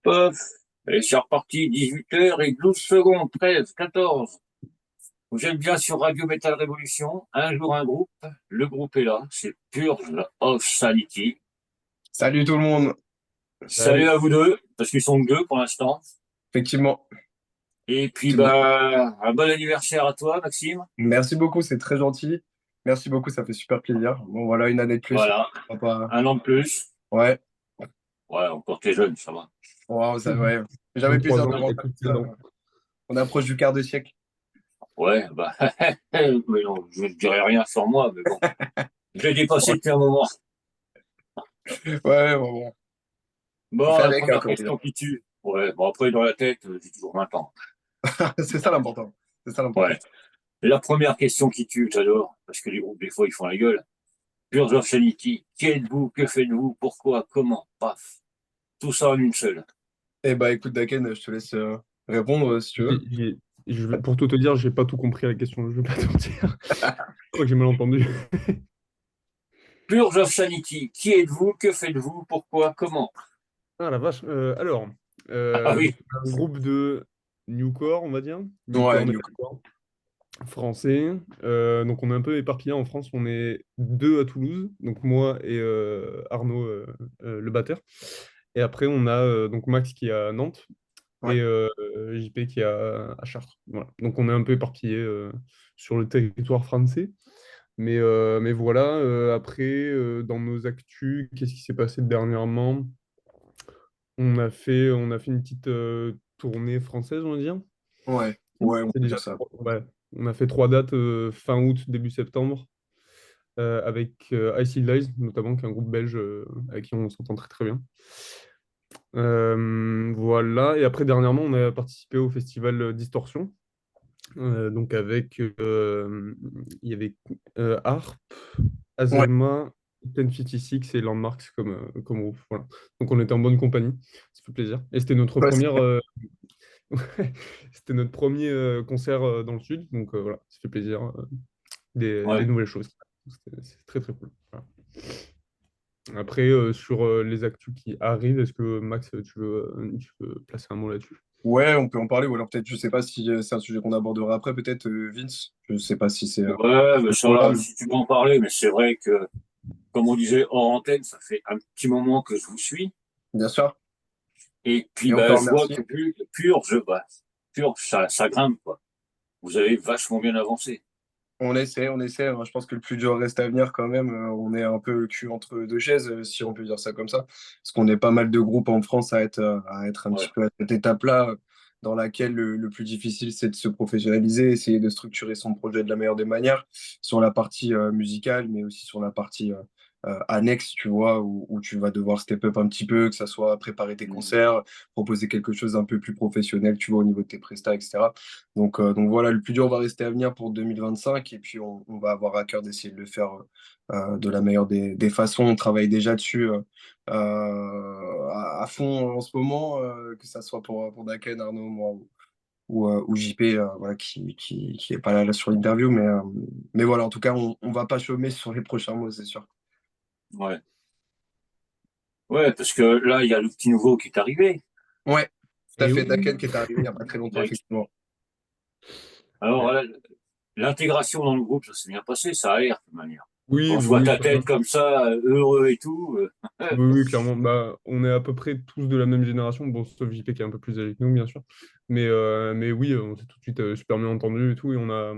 Pof. Et c'est reparti, 18h et 12 secondes, 13, 14. Vous êtes bien sur Radio Metal Révolution. Un jour, un groupe. Le groupe est là. C'est Purge of Sanity. Salut tout le monde. Salut Salut. à vous deux, parce qu'ils sont que deux pour l'instant. Effectivement, Et puis, effectivement. un bon anniversaire à toi, Maxime. Merci beaucoup, c'est très gentil. Merci beaucoup, ça fait super plaisir. Bon, voilà, une année de plus. Voilà. Papa. Un an de plus. Ouais, Ouais, encore t'es jeune, ça va. wow, ça, ouais. J'avais 23 plaisir ans, de il n'y a rentrer plus de ça. dedans. On approche du quart de siècle. Ouais, mais non, je ne dirai rien sur moi, mais bon. Je l'ai dépassé Ouais, depuis un moment. ouais, bon, bon. On Bon, fait la avec, hein, première comme on dit. question qui tue. Ouais, bon, après, dans la tête, j'ai toujours 20 ans. C'est ça l'important. C'est ça Ouais. l'important. La première question qui tue, j'adore, parce que les groupes, des fois, ils font la gueule. Purge of Sanity, qui êtes-vous, que faites-vous, pourquoi, comment, paf. Tout ça en une seule. Eh bah écoute, Daken, je te laisse répondre si tu veux. J'ai- j'ai- pour tout te dire, j'ai pas tout compris à la question. Je vais pas te mentir. Je crois que j'ai mal entendu. Purge of Sanity, qui êtes-vous, que faites-vous, pourquoi, comment. Ah la vache. Alors, Ah donc oui, un groupe de newcore, on va dire, Ouais, newcore, metalcore, français. Donc on est un peu éparpillé en France. On est deux à Toulouse, donc moi et Arnaud, le batteur. Et après on a donc Max qui est à Nantes ouais, et JP qui est à Chartres. Voilà. Donc on est un peu éparpillé sur le territoire français. Mais voilà, après, dans nos actus, qu'est-ce qui s'est passé dernièrement? On a fait une petite tournée française, on va dire. ouais, ouais, on C'est peut déjà, dire ça. ouais. On a fait 3 dates fin août, début septembre, avec Icy Lies, notamment, qui est un groupe belge avec qui on s'entend très très bien. Voilà, et après, dernièrement, on a participé au festival Distorsion. Donc avec, il y avait Harp, Ouais, Azelma, 1056 et Landmarks comme groupe. Voilà. Donc on était en bonne compagnie, ça fait plaisir. Et c'était notre ouais, c'est première, clair. c'était notre premier concert dans le sud, donc voilà, ça fait plaisir, des ouais. nouvelles choses. C'est très très cool. Voilà. Après, sur les actus qui arrivent, est-ce que Max, tu veux placer un mot là-dessus? Ouais, on peut en parler, ou alors peut-être, je sais pas si c'est un sujet qu'on abordera après, peut-être Vince, je sais pas si c'est Ouais, mais ça, voilà, mais si tu veux en parler, mais c'est vrai que, comme on disait hors antenne, ça fait un petit moment que je vous suis. bien sûr. Et puis, Et on te je vois remercie. que Purge, ça grimpe, quoi. Vous avez vachement bien avancé. On essaie, on essaie. Je pense que le plus dur reste à venir quand même. On est un peu le cul entre deux chaises, si on peut dire ça comme ça. Parce qu'on est pas mal de groupes en France à être un petit Ouais. peu à cette étape-là, dans laquelle le plus difficile, c'est de se professionnaliser, essayer de structurer son projet de la meilleure des manières, sur la partie musicale, mais aussi sur la partie annexe, tu vois, où tu vas devoir step up un petit peu, que ça soit préparer tes Mm. concerts, proposer quelque chose d'un peu plus professionnel, tu vois, au niveau de tes prestats, etc. Donc voilà, le plus dur va rester à venir pour 2025 et puis on va avoir à cœur d'essayer de le faire de la meilleure des façons. On travaille déjà dessus à fond en ce moment, que ça soit pour Daken, Arnaud, moi ou JP, voilà, qui est pas là sur l'interview. Mais voilà, en tout cas, on va pas chômer sur les prochains mois, c'est sûr. Ouais. Ouais, parce que là, il y a le petit nouveau qui est arrivé. Ouais, tout à Et fait. oui. Daken qui est arrivé il n'y a pas très longtemps, Mec. effectivement. Alors, Ouais. voilà, l'intégration dans le groupe, ça s'est bien passé, ça a l'air, de toute manière. Oui, Quand je vois oui, ta clairement. tête comme ça, heureux et tout. Oui, oui, clairement. Bah, on est à peu près tous de la même génération. Bon, sauf JP qui est un peu plus âgé que nous, bien sûr. Mais oui, on s'est tout de suite super bien entendu et tout. Et on a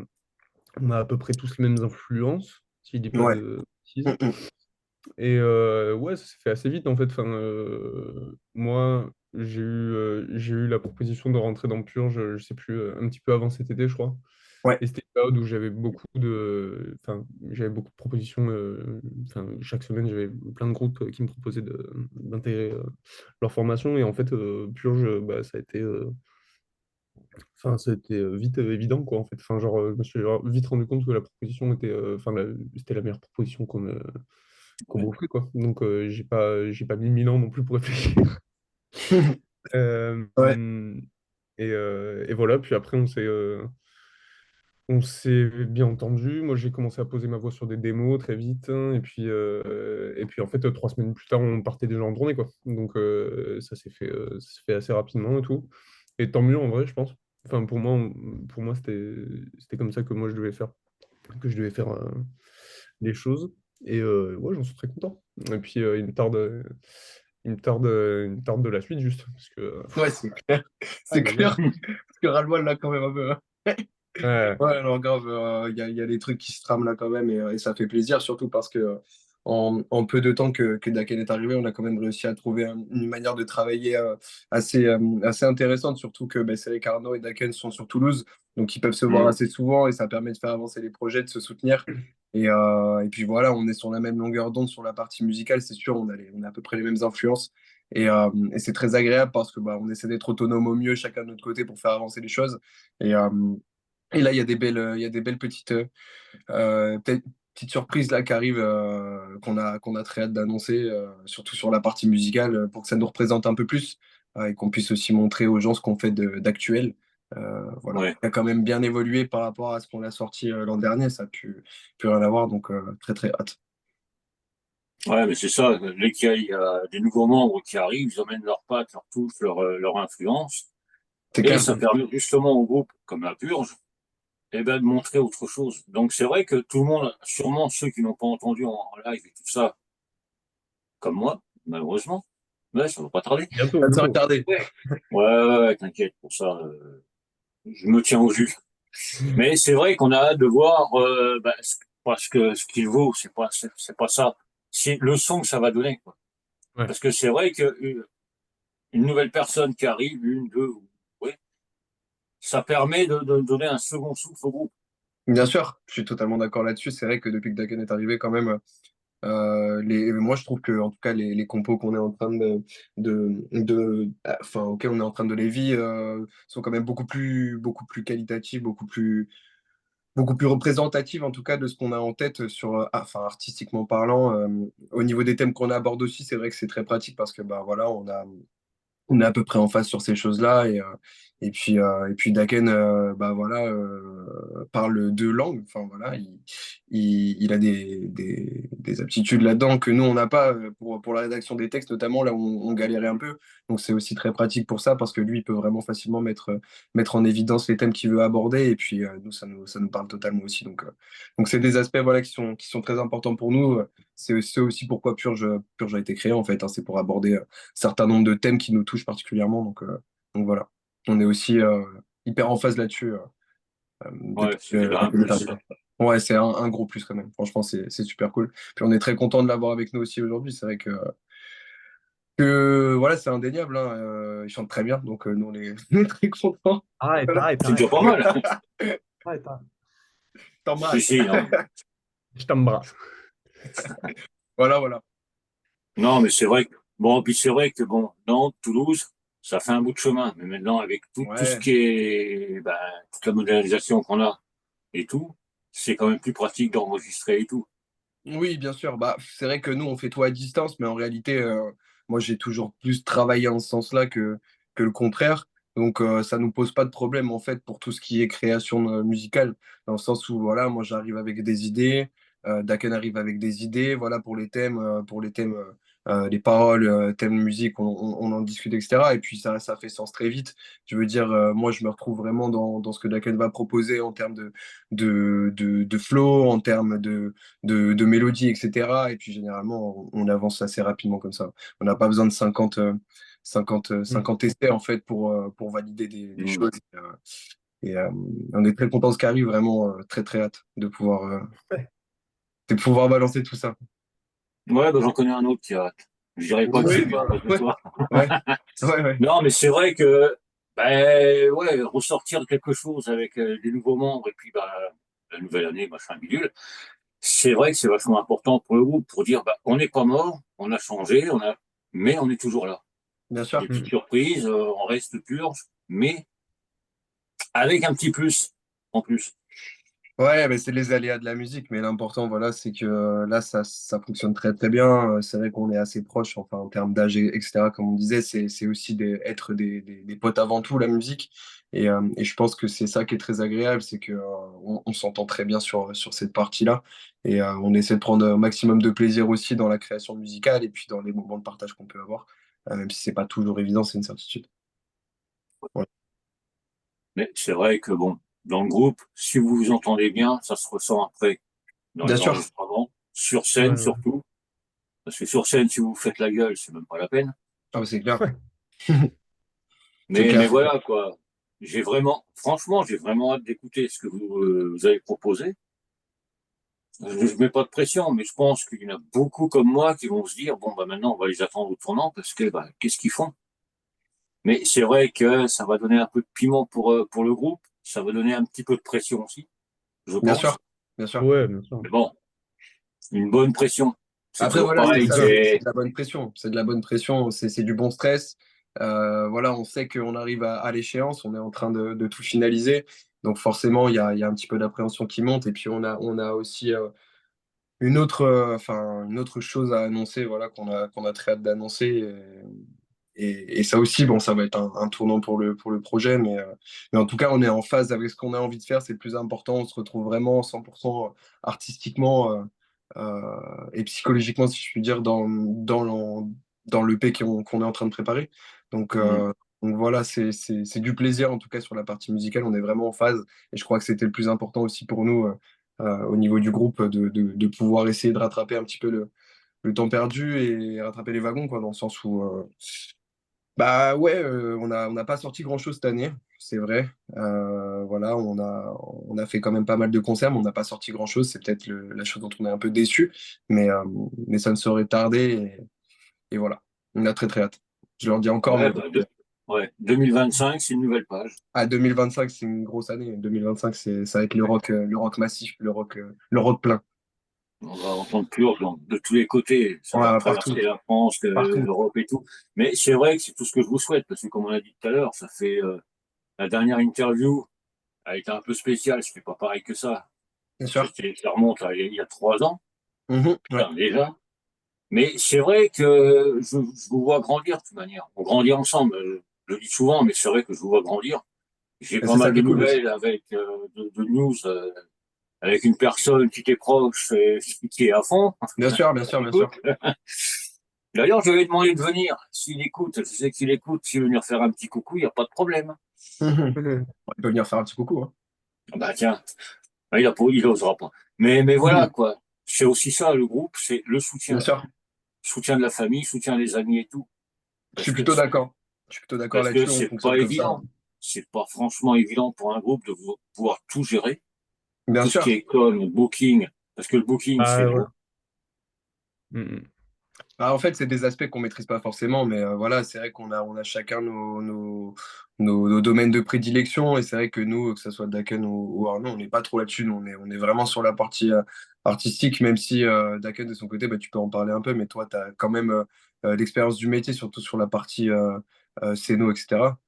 à peu près tous les mêmes influences, si je dis pas Ouais. de Mm, bêtises. mm. Et ouais, ça s'est fait assez vite en fait. Enfin, moi, j'ai eu la proposition de rentrer dans Purge, je sais plus, un petit peu avant cet été, je crois. Ouais. Et c'était une période où j'avais beaucoup de propositions. Enfin, chaque semaine, j'avais plein de groupes qui me proposaient d'intégrer leur formation. Et en fait, Purge, bah, ça a été vite évident, quoi, en fait. Enfin, genre, je me suis vite rendu compte que la proposition c'était la meilleure proposition qu'on Ouais. m'offrait, quoi. Donc, j'ai pas mis 1000 ans non plus pour réfléchir. Ouais. Euh, et voilà, puis après, On s'est bien entendu. Moi, j'ai commencé à poser ma voix sur des démos très vite, hein, et puis en fait, 3 semaines plus tard, on partait déjà en tournée, quoi. Donc, ça s'est fait assez rapidement et tout. Et tant mieux, en vrai, je pense. Enfin, pour moi c'était comme ça que moi, je devais faire les choses. Et ouais, j'en suis très content. Et puis, il me tarde de la suite, juste. Parce que, Ouais, c'est clair. C'est aïe, aïe, aïe. clair. Parce que Ralwell, là, quand même, un peu, hein. Ouais, Ouais, alors grave, il y a des trucs qui se trament là quand même et ça fait plaisir, surtout parce que en peu de temps que Daken est arrivé, on a quand même réussi à trouver une manière de travailler assez intéressante, surtout que c'est vrai qu'Arnaud et Daken sont sur Toulouse, donc ils peuvent se voir Mm. assez souvent et ça permet de faire avancer les projets, de se soutenir. Et puis voilà, on est sur la même longueur d'onde sur la partie musicale, c'est sûr, on a à peu près les mêmes influences. Et c'est très agréable parce que on essaie d'être autonome au mieux, chacun de notre côté, pour faire avancer les choses. Et, euh, et là, il y a des belles petites surprises là qui arrivent qu'on a très hâte d'annoncer, surtout sur la partie musicale, pour que ça nous représente un peu plus et qu'on puisse aussi montrer aux gens ce qu'on fait d'actuel. Voilà. Ouais. Il a quand même bien évolué par rapport à ce qu'on a sorti l'an dernier, ça n'a plus rien à voir, donc très très hâte. Ouais, mais c'est ça. Dès qu'il y a des nouveaux membres qui arrivent, ils emmènent leurs pattes, leur touche, leur influence. C'est Et clair. ça permet justement au groupe, comme la Purge, de montrer autre chose. Donc c'est vrai que tout le monde, sûrement ceux qui n'ont pas entendu en live et tout ça, comme moi, malheureusement, mais ça va pas tarder. bientôt, Ça bientôt. retarder. Ouais, ouais, t'inquiète, pour ça, je me tiens au jus. Mais c'est vrai qu'on a hâte de voir, parce que ce qu'il vaut, c'est pas ça. C'est le son que ça va donner, quoi. Ouais. Parce que c'est vrai que une nouvelle personne qui arrive, une, deux, ouais, ça permet de donner un second souffle au groupe. Bien sûr, je suis totalement d'accord là-dessus. C'est vrai que depuis que Daken est arrivé, quand même, moi, je trouve que, en tout cas, les compos qu'on est en train enfin, auxquels on est en train de les vivre, sont quand même beaucoup plus qualitatifs, beaucoup plus représentatifs, en tout cas, de ce qu'on a en tête enfin, artistiquement parlant. Au niveau des thèmes qu'on aborde aussi, c'est vrai que c'est très pratique parce que, voilà, on est à peu près en phase sur ces choses-là et puis Daken voilà parle deux langues, enfin voilà, il a des aptitudes là-dedans que nous on n'a pas, pour la rédaction des textes notamment, là où on galérait un peu, donc c'est aussi très pratique pour ça parce que lui il peut vraiment facilement mettre en évidence les thèmes qu'il veut aborder et puis nous ça nous parle totalement aussi, donc c'est des aspects voilà qui sont très importants pour nous. C'est aussi pourquoi Purge a été créé en fait, hein. C'est pour aborder certain nombre de thèmes qui nous touchent particulièrement. Donc voilà, on est aussi hyper en phase là-dessus Ouais, depuis c'est déjà un que est plus. arrivé. Ouais, c'est un gros plus quand même. Franchement, c'est super cool. Puis on est très content de l'avoir avec nous aussi aujourd'hui. C'est vrai que voilà, c'est indéniable, hein. Il chante très bien, donc nous on est très contents. Arrête, Voilà. arrête, C'est déjà arrête. pas mal. Arrête, arrête. Si, T'embrasses. si, non. Je t'embrasse. Voilà, voilà. Non, mais c'est vrai que, bon, puis c'est vrai que, bon, Nantes, Toulouse, ça fait un bout de chemin. Mais maintenant, avec tout ce Ouais. qui est, toute la modernisation qu'on a et tout, c'est quand même plus pratique d'enregistrer et tout. Oui, bien sûr. C'est vrai que nous, on fait tout à distance, mais en réalité, moi, j'ai toujours plus travaillé en ce sens-là que le contraire. Donc, ça nous pose pas de problème, en fait, pour tout ce qui est création musicale, dans le sens où, voilà, moi, j'arrive avec des idées, Daken arrive avec des idées, voilà, pour les thèmes, les paroles, thèmes musique, on en discute, etc. Et puis, ça fait sens très vite. Je veux dire, moi, je me retrouve vraiment dans ce que Daken va proposer en termes de flow, en termes de mélodie, etc. Et puis généralement, on avance assez rapidement comme ça. On n'a pas besoin de 50 essais en fait pour valider des Mm. choses. Et on est très content de ce qui arrive, vraiment très très hâte de pouvoir balancer tout ça. Ouais, j'en connais un autre qui a hâte. Je dirais pas que c'est Oui, lui en face de ouais, toi. ouais, ouais, ouais. Non, mais c'est vrai que, ouais, ressortir quelque chose avec des nouveaux membres et puis, la nouvelle année, machin bidule, c'est vrai que c'est vachement important pour le groupe pour dire, on n'est pas mort, on a changé, mais on est toujours là. Bien Des sûr. petites surprises, on reste purge, mais avec un petit plus en plus. Ouais, mais c'est les aléas de la musique, mais l'important, voilà, c'est que là, ça fonctionne très très bien. C'est vrai qu'on est assez proche, enfin, en termes d'âge, etc. Comme on disait, c'est aussi être des potes avant tout, la musique. Et je pense que c'est ça qui est très agréable, c'est que on s'entend très bien sur cette partie-là. Et on essaie de prendre un maximum de plaisir aussi dans la création musicale et puis dans les moments de partage qu'on peut avoir, même si c'est pas toujours évident, c'est une certitude. Voilà. Mais c'est vrai que bon, dans le groupe, si vous vous entendez bien, ça se ressent après dans Bien les sûr. enregistrements, sur Ouais, scène surtout. Parce que sur scène, si vous faites la gueule, c'est même pas la peine. Ah, bah, c'est clair. ouais. C'est Mais clair. voilà, quoi. Franchement, j'ai vraiment hâte d'écouter ce que vous avez proposé. Je mets pas de pression, mais je pense qu'il y en a beaucoup comme moi qui vont se dire, bon, bah, maintenant, on va les attendre au tournant parce que, bah, qu'est-ce qu'ils font? Mais c'est vrai que ça va donner un peu de piment pour le groupe. Ça va donner un petit peu de pression aussi, je Bien pense. sûr. Bien sûr. Ouais, bien sûr. Mais bon, une bonne pression. C'est Après, toujours voilà, c'est pareil. ça, c'est de la bonne pression. C'est de la bonne pression, c'est du bon stress. Voilà, on sait qu'on arrive à l'échéance, on est en train de tout finaliser. Donc forcément, il y a un petit peu d'appréhension qui monte. Et puis on a aussi une autre chose à annoncer, voilà, qu'on a très hâte d'annoncer. Et ça aussi, bon, ça va être un tournant pour le projet. Mais en tout cas, on est en phase avec ce qu'on a envie de faire, c'est le plus important. On se retrouve vraiment 100% artistiquement et psychologiquement, si je puis dire, dans l'EP qu'on est en train de préparer. Donc, Mm. euh, donc voilà, c'est du plaisir, en tout cas sur la partie musicale, on est vraiment en phase. Et je crois que c'était le plus important aussi pour nous au niveau du groupe de pouvoir essayer de rattraper un petit peu le temps perdu et rattraper les wagons, quoi, dans le sens où bah ouais, on n'a pas sorti grand-chose cette année, c'est vrai. Voilà, on a fait quand même pas mal de concerts, mais on n'a pas sorti grand-chose. C'est peut-être la chose dont on est un peu déçu, mais ça ne saurait tarder. Et voilà, on a très très hâte. Je leur dis encore, Ouais, mais bon, bah, ouais, 2025, c'est une nouvelle page. à 2025, c'est une grosse année. 2025, ça va être le rock massif, le rock plein. On va entendre Purge de tous les côtés. Ça va Ouais, partout, traverser la France, partout. l'Europe et tout. Mais c'est vrai que c'est tout ce que je vous souhaite, parce que comme on a dit tout à l'heure, ça fait la dernière interview a été un peu spéciale. C'était pas pareil que ça. Bien sûr. Ça remonte à il y a 3 ans, Mhm, ouais. putain, déjà. Mais c'est vrai que je vous vois grandir de toute manière. On grandit ensemble. Je le dis souvent, mais c'est vrai que je vous vois grandir. J'ai Et pas c'est ça mal qui de est cool aussi. nouvelles avec de news avec une personne qui t'est proche et qui est à fond. Bien sûr, bien Ça sûr, bien t'écoute. sûr. D'ailleurs, je lui ai demandé de venir. S'il écoute, je sais qu'il écoute. S'il veut venir faire un petit coucou, il n'y a pas de problème. Mhm. Il peut venir faire un petit coucou, hein. Ah bah tiens, il osera pas. Mais voilà, Mhm. quoi. C'est aussi ça, le groupe, c'est le Bien soutien. sûr. Soutien de la famille, soutien des amis et tout. Je Parce suis que plutôt d'accord. Je suis plutôt d'accord Parce que là-dessus, on c'est fonctionne pas comme ça. évident. C'est pas franchement évident pour un groupe de pouvoir tout gérer. Bien Tout ce qui sûr. est com, booking. Parce que le booking, c'est Ah ouais. gros. Mm, Bah, en fait, c'est des aspects qu'on maîtrise pas forcément, mais voilà, c'est vrai qu'on a chacun nos domaines de prédilection, et c'est vrai que nous, que ce soit Daken ou Arnaud, on n'est pas trop là-dessus. Nous, on est vraiment sur la partie artistique, même si Daken, de son côté, bah, tu peux en parler un peu, mais toi, tu as quand même l'expérience du métier, surtout sur la partie scéno, etc.,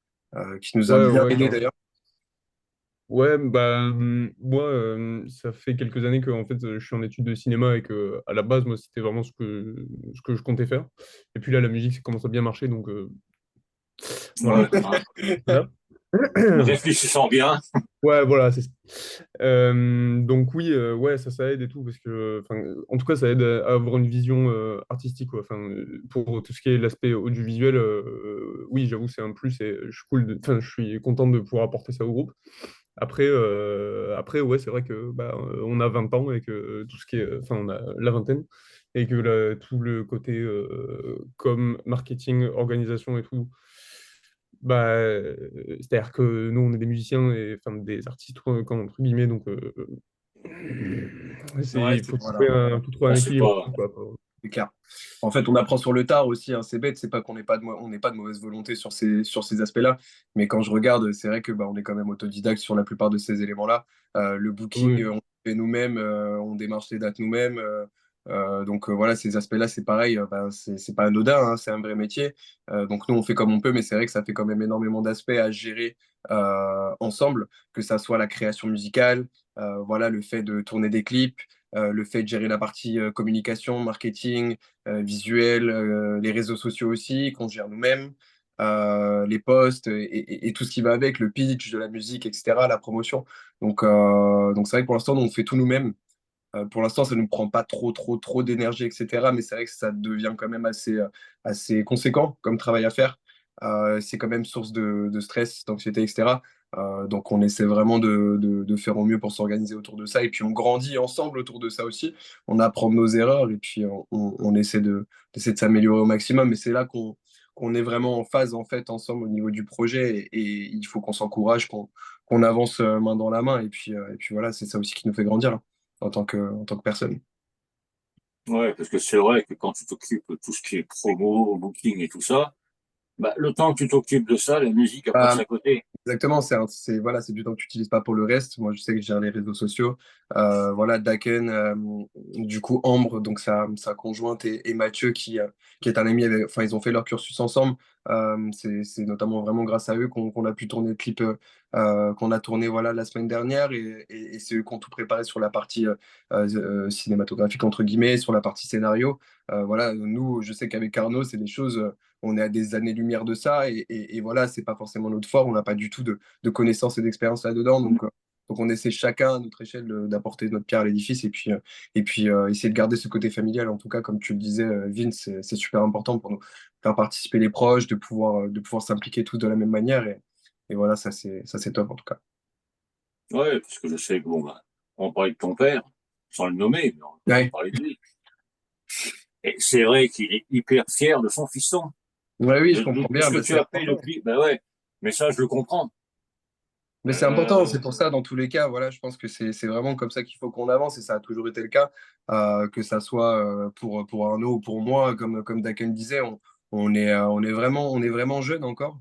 qui nous a ouais, bien ouais, aidé carrément. d'ailleurs. Ouais, bah, moi, ça fait quelques années que en fait, je suis en études de cinéma et que à la base, moi, c'était vraiment ce que je comptais faire. Et puis là, la musique, ça commence à bien marcher, donc Ouais, voilà. hein. Voilà. Réfléchissant bien. Ouais, voilà, c'est ça. Donc oui, ouais, ça aide et tout, parce que, enfin, en tout cas, ça aide à avoir une vision artistique, quoi. Enfin, pour tout ce qui est l'aspect audiovisuel, oui, j'avoue, c'est un plus et enfin, je suis content de pouvoir apporter ça au groupe. Après, ouais, c'est vrai que bah, on a 20 ans et que tout ce qui est, enfin, on a la vingtaine et que tout le côté comme marketing, organisation et tout, bah, c'est-à-dire que nous, on est des musiciens et enfin des artistes entre guillemets, donc Ouais, il voilà, faut trouver Bon, un c'est équilibre, pas. quoi. c'est clair. En fait, on apprend sur le tard aussi, hein, c'est bête, c'est pas qu'on n'ait pas on n'est pas de mauvaise volonté sur ces aspects-là, mais quand je regarde, c'est vrai que bah, on est quand même autodidacte sur la plupart de ces éléments-là. Le booking, Oui, on le fait nous-mêmes, on démarche les dates nous-mêmes. Donc voilà, ces aspects-là, c'est pareil, ben, c'est pas anodin, hein, c'est un vrai métier. Donc nous, on fait comme on peut, mais c'est vrai que ça fait quand même énormément d'aspects à gérer ensemble, que ça soit la création musicale, voilà, le fait de tourner des clips, le fait de gérer la partie communication, marketing, visuel, les réseaux sociaux aussi, qu'on gère nous-mêmes, les posts et tout ce qui va avec, le pitch de la musique, etc., la promotion. Donc c'est vrai que pour l'instant, nous, on fait tout nous-mêmes. Pour l'instant, ça ne nous prend pas trop d'énergie, etc. Mais c'est vrai que ça devient quand même assez conséquent comme travail à faire. C'est quand même source de stress, d'anxiété, etc. Donc, on essaie vraiment de faire au mieux pour s'organiser autour de ça. Et puis, on grandit ensemble autour de ça aussi. On apprend de nos erreurs et puis on essaie de s'améliorer au maximum. Mais c'est là qu'on est vraiment en phase, en fait, ensemble au niveau du projet. Et il faut qu'on s'encourage, qu'on avance main dans la main. Et puis voilà, c'est ça aussi qui nous fait grandir là en tant que personne. Ouais, parce que c'est vrai que quand tu t'occupes de tout ce qui est promo, booking et tout ça, bah, le temps que tu t'occupes de ça, la musique, elle passe Bah, à côté. exactement, voilà, c'est du temps que tu n'utilises pas pour le reste. Moi, je sais que je gère les réseaux sociaux. Voilà, Daken, du coup, Ambre, donc sa conjointe, et Mathieu, qui est un ami, enfin, ils ont fait leur cursus ensemble. C'est notamment vraiment grâce à eux qu'on a pu tourner le clip qu'on a tourné voilà, la semaine dernière. Et c'est eux qui ont tout préparé sur la partie cinématographique, entre guillemets, sur la partie scénario. Voilà, nous, je sais qu'avec Arnaud, c'est des choses. On est à des années-lumière de ça et voilà, c'est pas forcément notre fort. On n'a pas du tout de connaissances et d'expérience là-dedans. Donc on essaie chacun à notre échelle d'apporter notre pierre à l'édifice et puis essayer de garder ce côté familial. En tout cas, comme tu le disais, Vince, c'est super important pour nous faire participer les proches, de pouvoir s'impliquer tous de la même manière. Et voilà, ça c'est top en tout cas. Ouais, parce que je sais que, bon, bah, on parlait de ton père, sans le nommer, mais on peut quand même Ouais, parler de lui. Et c'est vrai qu'il est hyper fier de son fiston. ouais, oui, je De comprends tout bien, ce que mais tu c'est as fait le important. clip, bah ouais. Mais ça, je le comprends. Mais c'est important, Euh, c'est pour ça, dans tous les cas, voilà, je pense que c'est vraiment comme ça qu'il faut qu'on avance, et ça a toujours été le cas, que ça soit pour Arnaud ou pour moi, comme Daken disait, on est vraiment jeune encore.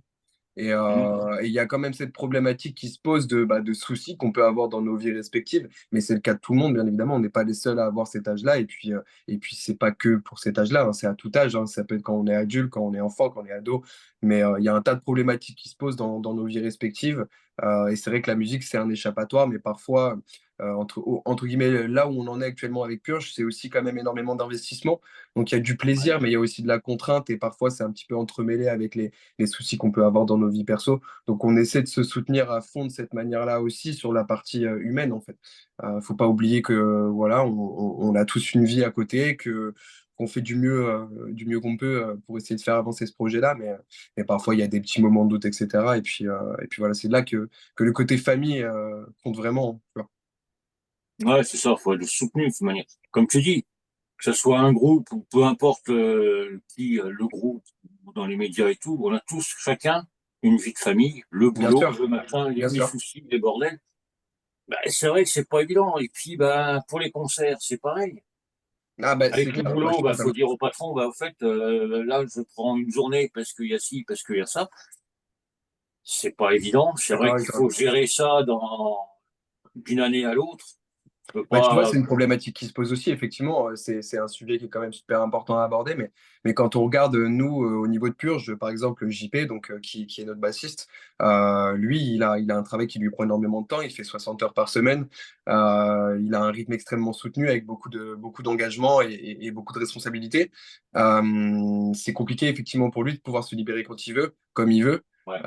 Et il y a quand même cette problématique qui se pose de soucis qu'on peut avoir dans nos vies respectives, mais c'est le cas de tout le monde, bien évidemment. On n'est pas les seuls à avoir cet âge-là, et puis c'est pas que pour cet âge-là, hein, c'est à tout âge, hein. Ça peut être quand on est adulte, quand on est enfant, quand on est ado, mais il y a un tas de problématiques qui se posent dans nos vies respectives. Et c'est vrai que la musique, c'est un échappatoire, mais parfois, entre guillemets, là où on en est actuellement avec Purge, c'est aussi quand même énormément d'investissement. Donc il y a du ouais. plaisir, mais il y a aussi de la contrainte, et parfois c'est un petit peu entremêlé avec les soucis qu'on peut avoir dans nos vies perso. Donc on essaie de se soutenir à fond de cette manière-là aussi sur la partie humaine en fait. Faut pas oublier que voilà, on a tous une vie à côté, que qu'on fait du mieux qu'on peut pour essayer de faire avancer ce projet-là, mais parfois il y a des petits moments de doute, etc. Et puis voilà, c'est là que le côté famille compte vraiment, tu vois. Ouais, c'est ça, il faut être soutenu de toute manière. Comme tu dis, que ce soit un groupe ou peu importe le groupe ou dans les médias et tout, on a tous chacun une vie de famille, le Bien boulot, sûr, le machin, bien les sûr. soucis, les bordels. Bah, c'est vrai que c'est pas évident. Et puis, bah, pour les concerts, c'est pareil. Ah bah c'est Avec le clair, bah, je boulot, suis bah, faut totalement. dire au patron, bah, au fait, là, je prends une journée parce qu'il y a ci, parce qu'il y a ça. C'est pas évident. C'est vrai D'accord avec qu'il toi. faut gérer ça d'une année à l'autre. Tu peux Bah, tu vois, pas. c'est une problématique qui se pose aussi, effectivement. C'est un sujet qui est quand même super important à aborder. Mais quand on regarde, nous, au niveau de Purge, par exemple, JP, donc, qui est notre bassiste, lui, il a un travail qui lui prend énormément de temps. Il fait 60 heures par semaine. Il a un rythme extrêmement soutenu avec beaucoup d'engagement et beaucoup de responsabilités. C'est compliqué, effectivement, pour lui de pouvoir se libérer quand il veut, comme il veut. Ouais.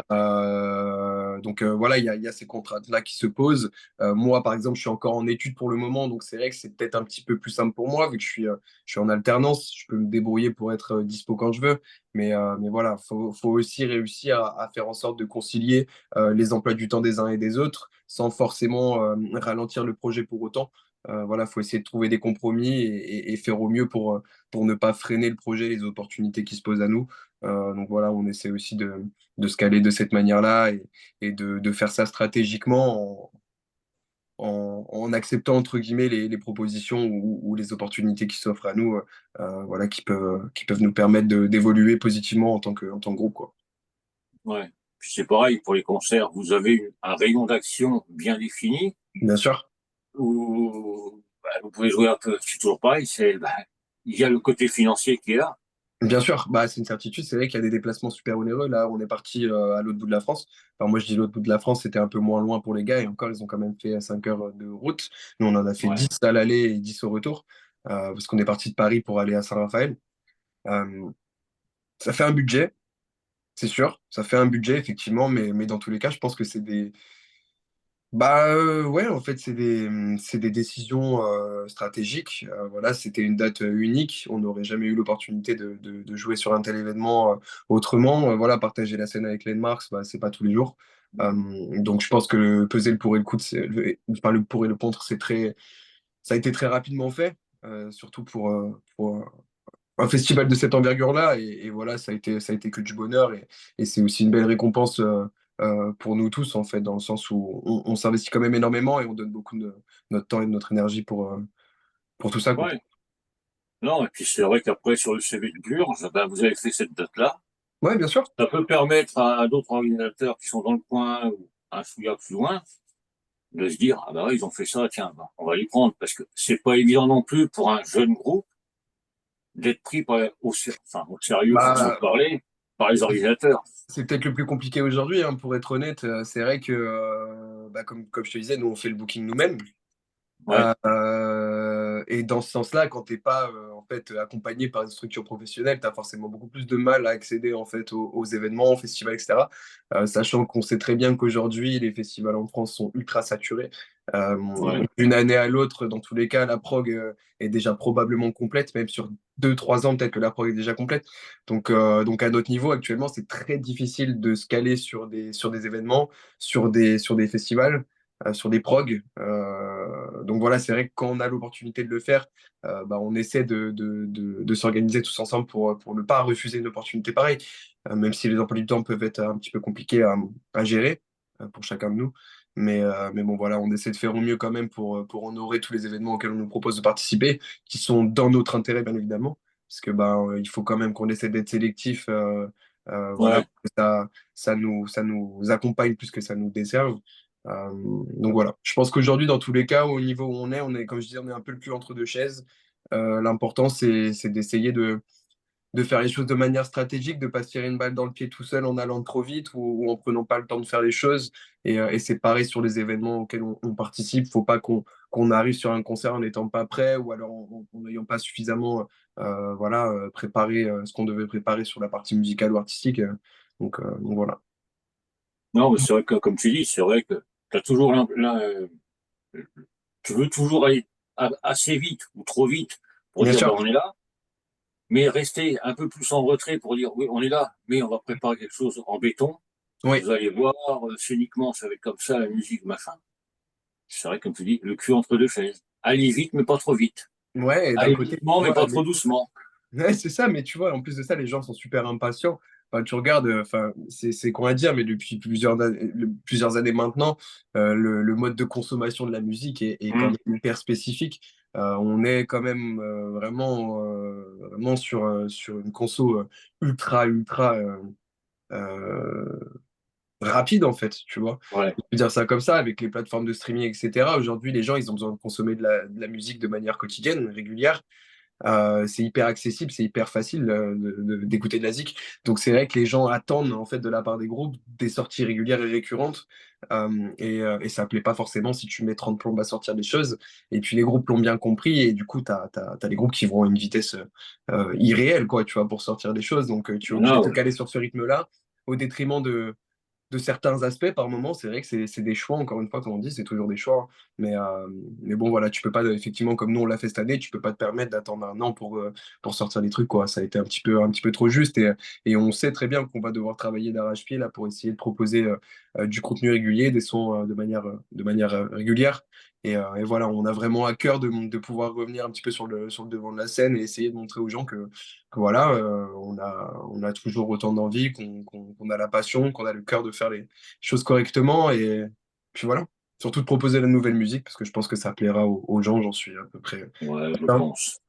Donc voilà, il y a ces contraintes-là qui se posent. Moi, par exemple, je suis encore en études pour le moment, donc c'est vrai que c'est peut-être un petit peu plus simple pour moi, vu que je suis en alternance, je peux me débrouiller pour être dispo quand je veux. Mais voilà, faut aussi réussir à faire en sorte de concilier les emplois du temps des uns et des autres, sans forcément ralentir le projet pour autant. Voilà, faut essayer de trouver des compromis et faire au mieux pour ne pas freiner le projet, les opportunités qui se posent à nous. Donc voilà, on essaie aussi de se caler de cette manière-là et de faire ça stratégiquement en acceptant, entre guillemets, les propositions ou les opportunités qui s'offrent à nous, voilà, qui peuvent nous permettre d'évoluer positivement en tant que groupe, quoi. Ouais. Puis c'est pareil pour les concerts. Vous avez un rayon d'action bien défini Bien sûr. où bah, vous pouvez jouer un peu. C'est toujours pareil. C'est bah, il y a le côté financier qui est là. Bien sûr, bah, c'est une certitude. C'est vrai qu'il y a des déplacements super onéreux. Là, on est parti à l'autre bout de la France. Enfin, moi, je dis l'autre bout de la France, c'était un peu moins loin pour les gars. Et encore, ils ont quand même fait 5 heures de route. Nous, on en a fait Ouais. 10 à l'aller et 10 au retour. Parce qu'on est parti de Paris pour aller à Saint-Raphaël. Euh, Ça fait un budget, c'est sûr. Ça fait un budget, effectivement. Mais dans tous les cas, je pense que c'est des, bah ouais, en fait, c'est des décisions stratégiques. Voilà, c'était une date unique. On n'aurait jamais eu l'opportunité de jouer sur un tel événement autrement. Voilà, partager la scène avec Landmarks, bah, c'est pas tous les jours. Euh, donc je pense que peser le pour et le contre, enfin, le pour et le contre, ça a été très rapidement fait, surtout pour un festival de cette envergure-là. Et voilà, ça a été que du bonheur. Et c'est aussi une belle récompense pour nous tous, en fait, dans le sens où on s'investit quand même énormément et on donne beaucoup de notre temps et de notre énergie pour tout ça, quoi. Ouais. Non, et puis c'est vrai qu'après, sur le CV de Burge, ben, vous avez fait cette date-là. Ouais, bien sûr. Ça peut permettre à d'autres organisateurs qui sont dans le coin ou un souillard plus loin de se dire, ah bah ouais, ils ont fait ça, tiens, ben, on va les prendre. Parce que c'est pas évident non plus pour un jeune groupe d'être pris enfin, au sérieux, façon de Bah, parler, par les organisateurs. c'est peut-être le plus compliqué aujourd'hui, hein, pour être honnête. C'est vrai que, bah, comme je te disais, nous, on fait le booking nous-mêmes. Ouais, Et dans ce sens-là, quand t'es pas en fait accompagné par une structure professionnelle, tu as forcément beaucoup plus de mal à accéder en fait aux événements, aux festivals, etc. Sachant qu'on sait très bien qu'aujourd'hui, les festivals en France sont ultra saturés. ouais. D'une année à l'autre, dans tous les cas, la prog est déjà probablement complète, même sur 2, 3 ans, peut-être que la prog est déjà complète. Donc à notre niveau, actuellement, c'est très difficile de se caler sur des événements, sur des festivals, sur des progs. Donc voilà, c'est vrai que quand on a l'opportunité de le faire, bah, on essaie de s'organiser tous ensemble pour ne pas refuser une opportunité pareille, même si les emplois du temps peuvent être un petit peu compliqués à gérer pour chacun de nous. Mais bon, voilà, on essaie de faire au mieux quand même pour honorer tous les événements auxquels on nous propose de participer, qui sont dans notre intérêt, bien évidemment, parce que ben, il faut quand même qu'on essaie d'être sélectif, voilà, Ouais. pour que ça nous accompagne plus que ça nous desserve. Donc voilà, je pense qu'aujourd'hui, dans tous les cas, au niveau où on est, comme je disais, on est un peu le cul entre deux chaises. L'important, c'est d'essayer de faire les choses de manière stratégique, de pas se tirer une balle dans le pied tout seul en allant trop vite ou en prenant pas le temps de faire les choses. Et c'est pareil sur les événements auxquels on participe. Faut pas qu'on arrive sur un concert en n'étant pas prêt ou alors en n'ayant pas suffisamment voilà, préparé ce qu'on devait préparer sur la partie musicale ou artistique. Donc voilà. Non, mais c'est vrai que, comme tu dis, c'est vrai que t'as toujours tu veux toujours aller assez vite ou trop vite pour Bien dire, sûr. ben, on est là, mais rester un peu plus en retrait pour dire, oui, on est là, mais on va préparer quelque chose en béton. Oui. Vous allez voir, scéniquement, ça va être comme ça, la musique, machin. C'est vrai, comme tu dis, le cul entre deux chaises. Allez vite, mais pas trop vite. Ouais, et d'un Allez côté, doucement, tu mais vois, pas trop doucement. ouais, c'est ça, mais tu vois, en plus de ça, les gens sont super impatients. Enfin, tu regardes, enfin, c'est qu'on va dire, mais depuis plusieurs années maintenant, le mode de consommation de la musique est quand Hum. même hyper spécifique. On est quand même vraiment sur une conso ultra euh, rapide, en fait, tu vois. Ouais. Je peux dire ça comme ça, avec les plateformes de streaming, etc. Aujourd'hui, les gens, ils ont besoin de consommer de la musique de manière quotidienne, régulière. C'est hyper accessible, c'est hyper facile d'écouter de la zik. Donc c'est vrai que les gens attendent en fait de la part des groupes des sorties régulières et récurrentes. Et ça plaît pas forcément si tu mets 30 plombes à sortir des choses. Et puis les groupes l'ont bien compris et du coup t'as les groupes qui vont à une vitesse irréelle quoi, tu vois, pour sortir des choses. Donc tu es obligé Ah, de te ouais. caler sur ce rythme-là au détriment de certains aspects par moment. C'est vrai que c'est des choix, encore une fois, comme on dit, c'est toujours des choix, hein. Mais bon, voilà, tu peux pas, effectivement, comme nous on l'a fait cette année, tu peux pas te permettre d'attendre un an pour sortir des trucs, quoi. Ça a été un petit peu trop juste et on sait très bien qu'on va devoir travailler d'arrache-pied là pour essayer de proposer du contenu régulier, des sons de manière régulière. Et voilà, on a vraiment à cœur de pouvoir revenir un petit peu sur le devant de la scène et essayer de montrer aux gens que voilà, on a toujours autant d'envie, qu'on a la passion, qu'on a le cœur de faire les choses correctement. Et puis voilà, surtout de proposer la nouvelle musique, parce que je pense que ça plaira aux gens, j'en suis à peu près Ouais, je certain. pense.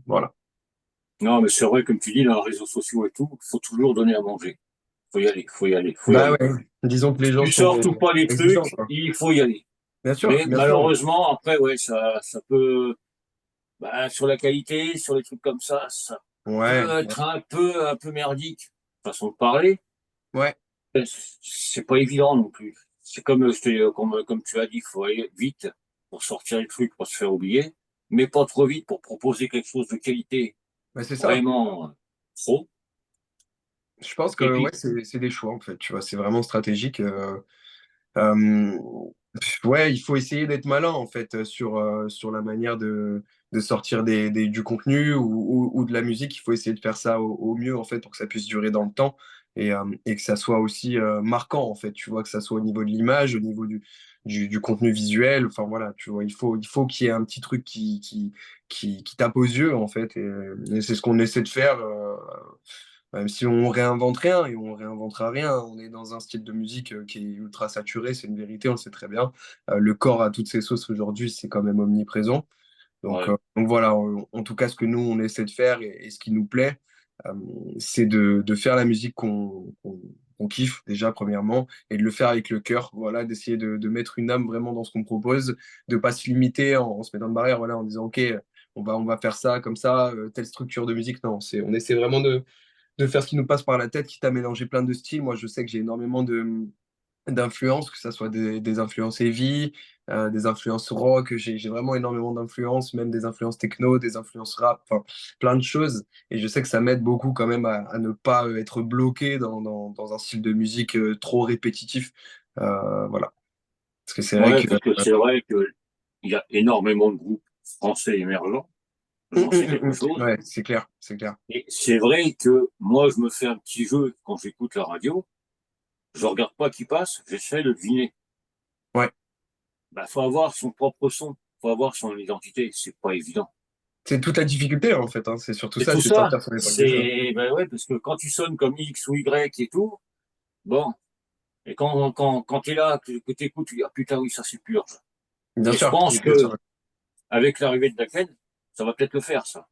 Voilà. Non, mais c'est vrai, comme tu dis, dans les réseaux sociaux et tout, il faut toujours donner à manger. Faut y aller, faut y aller, faut y Bah aller. ouais, disons que les gens Tu sont sors tout pas les exigeants, trucs, quoi. il faut y aller. Bien sûr, Mais bien sûr. malheureusement, après, ouais, ça peut. Bah, sur la qualité, sur les trucs comme ça Ouais, peut être un peu merdique, façon de parler. ouais, C'est pas évident non plus. C'est comme, comme tu as dit, il faut aller vite pour sortir les trucs, pour se faire oublier, mais pas trop vite pour proposer quelque chose de qualité bah, c'est ça. vraiment trop. Je pense Et que ouais, puis, c'est des choix en fait, tu vois, c'est vraiment stratégique. Euh, ouais, il faut essayer d'être malin en fait sur la manière de sortir du contenu ou de la musique. Il faut essayer de faire ça au mieux en fait pour que ça puisse durer dans le temps et que ça soit aussi marquant en fait. Tu vois, que ça soit au niveau de l'image, au niveau du contenu visuel. Enfin voilà, tu vois, il faut qu'il y ait un petit truc qui tape aux yeux en fait. Et c'est ce qu'on essaie de faire. Même si on réinvente rien et on réinventera rien, on est dans un style de musique qui est ultra saturé, c'est une vérité, on le sait très bien. Le corps a toutes ses sauces aujourd'hui, c'est quand même omniprésent. ouais, Donc voilà, en tout cas, ce que nous, on essaie de faire et ce qui nous plaît, euh, c'est de faire la musique qu'on kiffe déjà, premièrement, et de le faire avec le cœur, voilà, d'essayer de mettre une âme vraiment dans ce qu'on propose, de pas se limiter en se mettant de barrière, voilà, en disant, OK, on va faire ça comme ça, telle structure de musique. Non, on essaie vraiment de faire ce qui nous passe par la tête, quitte à mélanger plein de styles. Moi, je sais que j'ai énormément d'influences, que ce soit des influences heavy, des influences rock. J'ai vraiment énormément d'influences, même des influences techno, des influences rap, enfin, plein de choses. Et je sais que ça m'aide beaucoup quand même à ne pas être bloqué dans un style de musique trop répétitif. Voilà. Parce que c'est vrai ouais, que... parce que c'est vrai que il y a énormément de groupes français émergents, j'en sais quelque chose. Ouais, c'est clair, c'est clair. Et c'est vrai que moi, je me fais un petit jeu quand j'écoute la radio. Je regarde pas qui passe, j'essaie de deviner. Ouais. Bah, faut avoir son propre son, faut avoir son identité. C'est pas évident. C'est toute la difficulté, en fait, hein. C'est surtout C'est ça, tout c'est de ça. sortir son épingle du jeu. C'est, ben ouais, parce que quand tu sonnes comme X ou Y et tout, bon. Et quand t'es là, que t'écoutes, tu dis, ah putain, oui, ça c'est Purge. Bien Et je sûr, pense bien sûr. que, avec l'arrivée de Daken, ça va peut-être le faire, ça.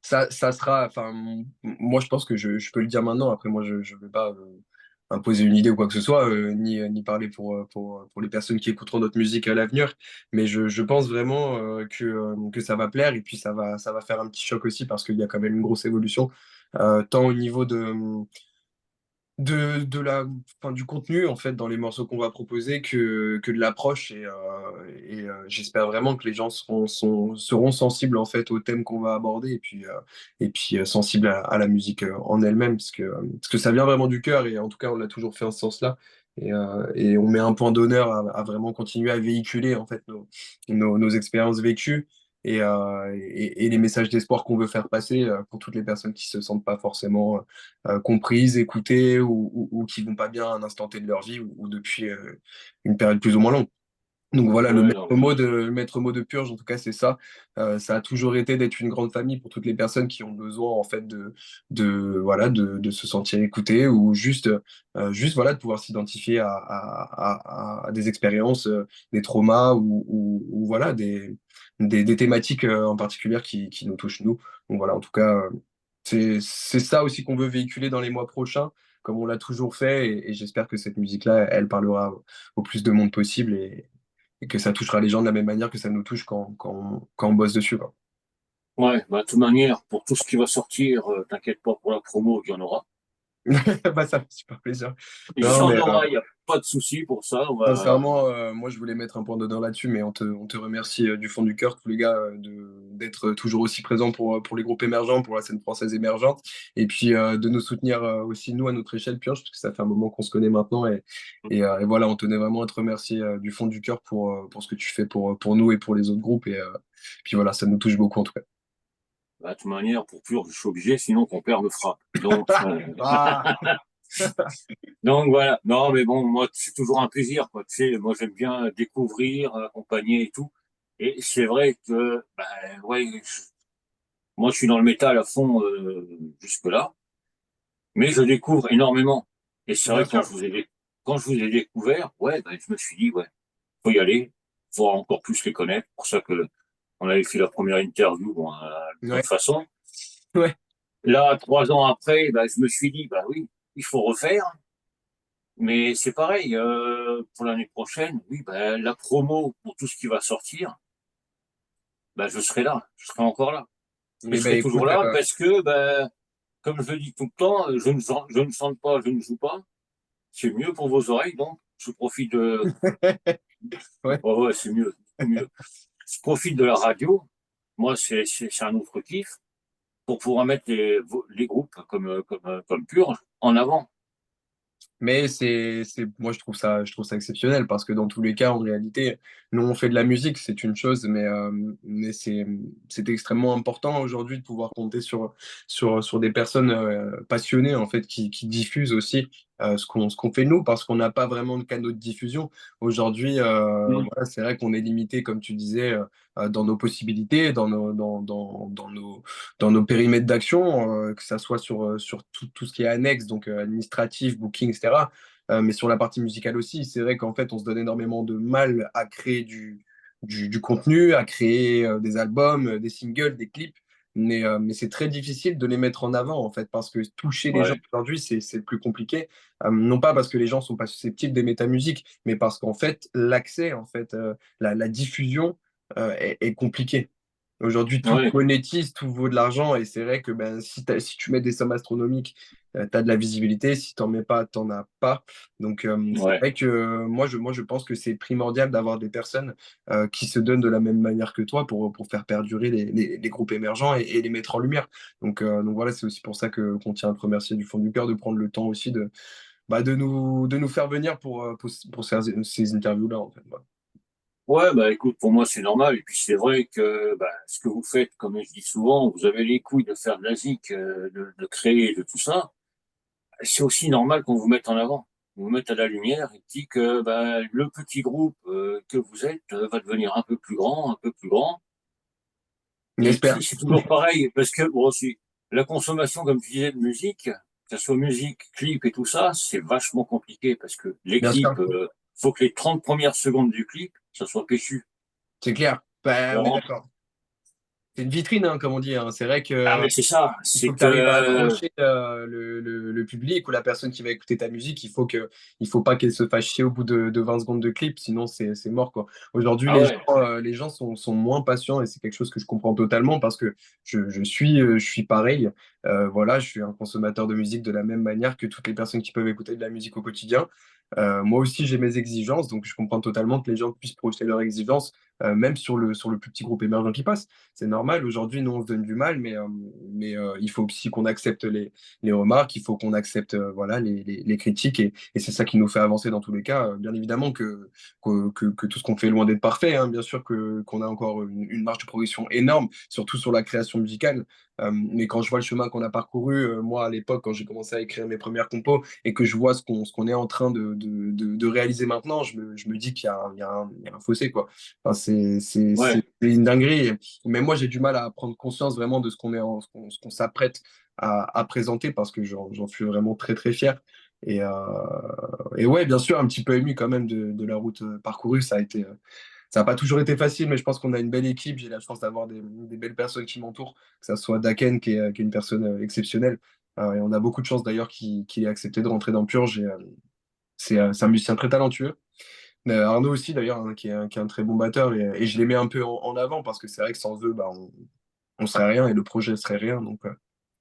Ça sera, enfin, moi je pense que je peux le dire maintenant. Après, moi je ne vais pas imposer une idée ou quoi que ce soit, ni parler pour les personnes qui écouteront notre musique à l'avenir. Mais je pense vraiment que ça va plaire et puis ça va faire un petit choc aussi parce qu'il y a quand même une grosse évolution, tant au niveau de enfin, du contenu en fait dans les morceaux qu'on va proposer que de l'approche j'espère vraiment que les gens seront sensibles en fait au thème qu'on va aborder et puis sensibles à la musique en elle-même parce que ça vient vraiment du cœur et en tout cas on l'a toujours fait en ce sens-là et on met un point d'honneur à vraiment continuer à véhiculer en fait nos expériences vécues et les messages d'espoir qu'on veut faire passer pour toutes les personnes qui se sentent pas forcément comprises, écoutées ou qui vont pas bien à un instant T de leur vie ou depuis une période plus ou moins longue. Donc voilà, Ouais, non, mais le maître mot de Purge, en tout cas, c'est ça. Ça a toujours été d'être une grande famille pour toutes les personnes qui ont besoin, en fait, voilà, de se sentir écoutées ou juste voilà, de pouvoir s'identifier à des expériences, des traumas ou voilà, des thématiques en particulier qui nous touchent, nous. Donc voilà, en tout cas, c'est ça aussi qu'on veut véhiculer dans les mois prochains, comme on l'a toujours fait. Et j'espère que cette musique-là, elle parlera au plus de monde possible et que ça touchera les gens de la même manière que ça nous touche quand on bosse dessus, quoi. ouais, bah, de toute manière, pour tout ce qui va sortir, t'inquiète pas pour la promo, il y en aura. Bah, ça fait super plaisir. Il y Non, en mais aura, il n'y a pas de souci pour ça. On va, sincèrement, moi, je voulais mettre un point d'honneur là-dessus, mais on te remercie du fond du cœur, tous les gars, d'être toujours aussi présents pour les groupes émergents, pour la scène française émergente, et puis de nous soutenir aussi, nous, à notre échelle, Purge, parce que ça fait un moment qu'on se connaît maintenant, et voilà, on tenait vraiment à te remercier du fond du cœur pour ce que tu fais pour nous et pour les autres groupes, puis voilà, ça nous touche beaucoup, en tout cas. bah, de toute manière, pour pur, je suis obligé, sinon ton père me frappe. Donc, Ah, donc voilà. Non, mais bon, moi, c'est toujours un plaisir, quoi. Tu sais, moi, j'aime bien découvrir, accompagner et tout. Et c'est vrai que, bah, ouais, moi, je suis dans le métal à fond jusque-là, mais je découvre énormément. Et c'est bien vrai que sûr. quand je vous ai découvert, ouais, bah, je me suis dit, ouais, faut y aller, faut encore plus les connaître. Pour ça que on avait fait la première interview, bon, d'une Ouais, autre façon. ouais, Là, 3 ans après, bah, je me suis dit, bah oui, il faut refaire. Mais c'est pareil, pour l'année prochaine, oui, bah, la promo pour tout ce qui va sortir, ben, je serai là, je serai encore là. Je Eh ben serai toujours écoute, là parce que, ben, comme je le dis tout le temps, je ne chante pas, je ne joue pas. C'est mieux pour vos oreilles, donc je profite de. ouais. Oh, ouais, c'est mieux, beaucoup mieux. Je profite de la radio. Moi, c'est un autre kiff pour pouvoir mettre les groupes comme Purge en avant. Mais moi je trouve ça exceptionnel parce que dans tous les cas, en réalité, nous on fait de la musique, c'est une chose, mais c'est extrêmement important aujourd'hui de pouvoir compter sur des personnes passionnées en fait qui diffusent aussi ce qu'on fait nous parce qu'on n'a pas vraiment de canaux de diffusion. Aujourd'hui, Mm. voilà, c'est vrai qu'on est limité, comme tu disais, dans nos possibilités, dans nos périmètres d'action, que ça soit sur tout ce qui est annexe, donc administratif, booking, etc. Mais sur la partie musicale aussi, c'est vrai qu'en fait, on se donne énormément de mal à créer du contenu, à créer des albums, des singles, des clips. Mais c'est très difficile de les mettre en avant, en fait, parce que toucher les gens Ouais, aujourd'hui, c'est plus compliqué. Non pas parce que les gens sont pas susceptibles d'aimer ta musique, mais parce qu'en fait, l'accès, en fait, la diffusion est compliquée. Aujourd'hui, tout ouais, monétise, tout vaut de l'argent, et c'est vrai que ben, si tu mets des sommes astronomiques, tu as de la visibilité, si tu n'en mets pas, tu n'en as pas. Donc, c'est ouais, vrai que moi, je pense que c'est primordial d'avoir des personnes qui se donnent de la même manière que toi pour faire perdurer les groupes émergents et les mettre en lumière. Donc voilà, c'est aussi pour ça qu'on tient à te remercier du fond du cœur de prendre le temps aussi de nous faire venir pour ces interviews-là, en fait. Voilà. ouais. Bah écoute, pour moi c'est normal. Et puis c'est vrai que bah, ce que vous faites, comme je dis souvent, vous avez les couilles de faire de la zik, de créer de tout ça. C'est aussi normal qu'on vous mette en avant, qu'on vous mette à la lumière et dit que bah, le petit groupe que vous êtes va devenir un peu plus grand, un peu plus grand. On Et espère. puis c'est toujours pareil, parce que bon, aussi, la consommation, comme tu disais, de musique, que ce soit musique, clip et tout ça, c'est vachement compliqué parce que les Bien sûr, clips, faut que les 30 premières secondes du clip, ça soit péchu. c'est clair. Ben, on est On rentre. d'accord. C'est une vitrine, hein, comme on dit, hein. C'est vrai Ah, que mais c'est ça, il faut c'est que tu arrives à que, accrocher le public ou la personne qui va écouter ta musique. Il faut pas qu'elle se fasse chier au bout de 20 secondes de clip, sinon c'est mort, quoi. Aujourd'hui, ah ouais, les gens sont moins patients et c'est quelque chose que je comprends totalement parce que je suis pareil. Voilà, je suis un consommateur de musique de la même manière que toutes les personnes qui peuvent écouter de la musique au quotidien. Moi aussi, j'ai mes exigences, donc je comprends totalement que les gens puissent projeter leurs exigences, même sur le plus petit groupe émergent qui passe. C'est normal. Aujourd'hui, nous, on se donne du mal, mais il faut aussi qu'on accepte les remarques, il faut qu'on accepte voilà, les critiques, et c'est ça qui nous fait avancer dans tous les cas. Bien évidemment que tout ce qu'on fait est loin d'être parfait, hein. Bien sûr qu'on a encore une marge de progression énorme, surtout sur la création musicale. Mais quand je vois le chemin qu'on a parcouru, moi, à l'époque, quand j'ai commencé à écrire mes premières compos, et que je vois ce qu'on est en train de réaliser maintenant, je me dis il y a un fossé, quoi. Enfin, ouais, c'est une dinguerie. Mais moi, j'ai du mal à prendre conscience vraiment de ce qu'on s'apprête à présenter parce que j'en suis vraiment très, très fier. Et, euh, et ouais, bien sûr, un petit peu ému quand même de la route parcourue. Ça n'a pas toujours été facile, mais je pense qu'on a une belle équipe. J'ai la chance d'avoir des belles personnes qui m'entourent, que ce soit Daken, qui est une personne exceptionnelle. Et on a beaucoup de chance d'ailleurs qu'il ait accepté de rentrer dans Purge. C'est un musicien très talentueux. Arnaud aussi d'ailleurs, hein, qui est un très bon batteur, et je les mets un peu en avant parce que c'est vrai que sans eux, bah, on serait rien et le projet serait rien.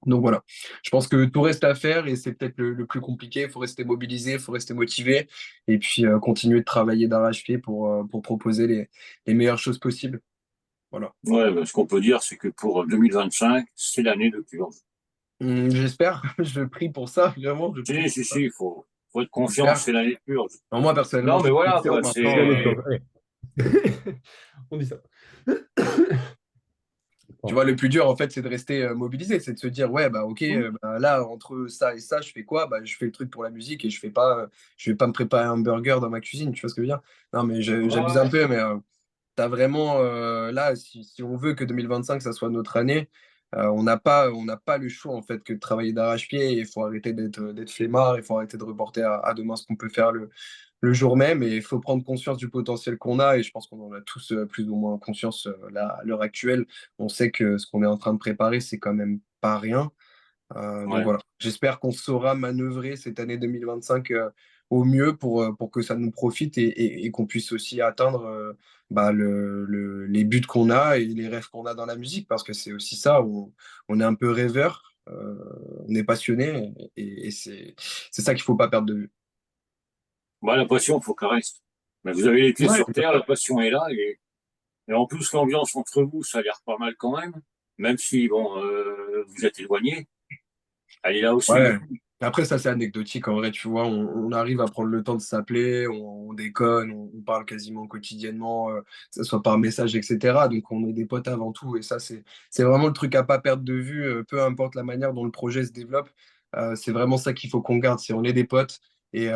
Donc voilà, je pense que tout reste à faire et c'est peut-être le plus compliqué. Il faut rester mobilisé, il faut rester motivé et puis continuer de travailler d'arrache-pied pour proposer les meilleures choses possibles. Voilà. ouais. Ben, ce qu'on peut dire, c'est que pour 2025, c'est l'année de Purge. J'espère, je prie pour ça, vraiment, je prie Si, pour si, ça. si, faut être confiant, J'espère. c'est l'année de Purge. Alors moi, personnellement, Non, je mais suis voilà, confiant quoi, C'est l'année c'est, pure. Allez. On dit ça. Tu Pardon. vois, le plus dur, en fait, c'est de rester mobilisé, c'est de se dire, ouais, bah, ok, Mm. bah, là, entre ça et ça, je fais quoi? Bah, je fais le truc pour la musique et je vais pas me préparer un burger dans ma cuisine, tu vois ce que je veux dire? Non, mais j'abuse un Ouais, peu, mais t'as vraiment, là, si on veut que 2025, ça soit notre année, on n'a pas le choix, en fait, que de travailler d'arrache-pied. Il faut arrêter d'être flemmard, il faut arrêter de reporter à demain ce qu'on peut faire le jour même, et il faut prendre conscience du potentiel qu'on a, et je pense qu'on en a tous plus ou moins conscience là, à l'heure actuelle. On sait que ce qu'on est en train de préparer, c'est quand même pas rien. Donc ouais, voilà, j'espère qu'on saura manœuvrer cette année 2025 au mieux pour que ça nous profite et qu'on puisse aussi atteindre bah, les buts qu'on a et les rêves qu'on a dans la musique, parce que c'est aussi ça, on est un peu rêveur, on est passionné et c'est ça qu'il faut pas perdre de vue. Bah, la passion, faut qu'elle reste. Mais vous avez les pieds Ouais, sur terre, la passion est là, et en plus, l'ambiance entre vous, ça a l'air pas mal quand même si, bon, vous êtes éloignés, elle est là aussi. ouais. Après, ça, c'est anecdotique. En vrai, tu vois, on arrive à prendre le temps de s'appeler, on déconne, on parle quasiment quotidiennement, que ce soit par message, etc. Donc, on est des potes avant tout. Et ça, c'est vraiment le truc à pas perdre de vue, peu importe la manière dont le projet se développe. C'est vraiment ça qu'il faut qu'on garde. C'est on est des potes. Et